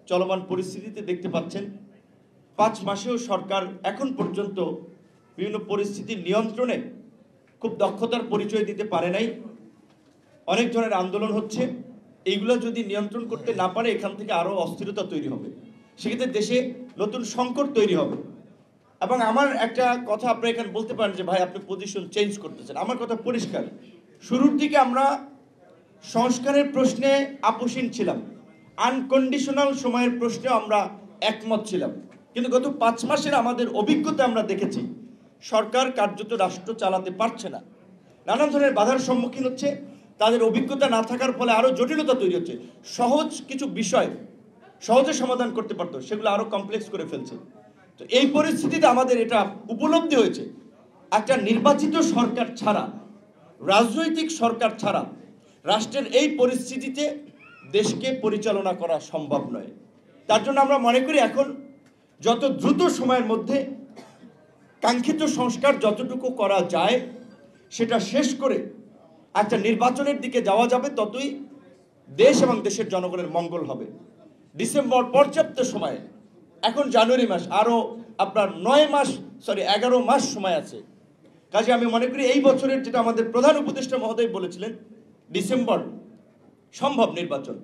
চলমান পরিস্থিতিতে দেখতে পাচ্ছেন 5 মাসেও সরকার এখন পর্যন্ত বিভিন্ন পরিস্থিতি নিয়ন্ত্রণে খুব দক্ষতার পরিচয় দিতে পারে নাই। অনেক ধরনের আন্দোলন হচ্ছে, এইগুলো যদি নিয়ন্ত্রণ করতে না পারে এখান থেকে আরও অস্থিরতা তৈরি হবে, সেক্ষেত্রে দেশে নতুন সংকট তৈরি হবে। এবং আমার একটা কথা আপনি এখানে বলতে পারেন যে ভাই আপনি পজিশন চেঞ্জ করতেছেন, আমার কথা পরিষ্কার। শুরুর দিকে আমরা সংস্কারের প্রশ্নে আপোষহীন ছিলাম, আনকন্ডিশনাল সময়ের প্রশ্নে আমরা একমত ছিলাম, কিন্তু গত 5 মাসের আমাদের অভিজ্ঞতা আমরা দেখেছি সরকার কার্যত রাষ্ট্র চালাতে পারছে না, নানান ধরনের বাধার সম্মুখীন হচ্ছে। তাদের অভিজ্ঞতা না থাকার ফলে আরও জটিলতা তৈরি হচ্ছে। সহজ কিছু বিষয় সহজে সমাধান করতে পারতো, সেগুলো আরও কমপ্লেক্স করে ফেলছে। তো এই পরিস্থিতিতে আমাদের এটা উপলব্ধি হয়েছে, একটা নির্বাচিত সরকার ছাড়া, রাজনৈতিক সরকার ছাড়া রাষ্ট্রের এই পরিস্থিতিতে দেশকে পরিচালনা করা সম্ভব নয়। তার জন্য আমরা মনে করি এখন যত দ্রুত সময়ের মধ্যে কাঙ্ক্ষিত সংস্কার যতটুকু করা যায় সেটা শেষ করে একটা নির্বাচনের দিকে যাওয়া যাবে, ততই দেশ এবং দেশের জনগণের মঙ্গল হবে। ডিসেম্বর পর্যাপ্ত সময়, এখন জানুয়ারি মাস, আরও আপনার 11 মাস সময় আছে। কাজে আমি মনে করি এই বছরের, যেটা আমাদের প্রধান উপদেষ্টা মহোদয় বলেছিলেন, ডিসেম্বর সম্ভব নির্বাচন।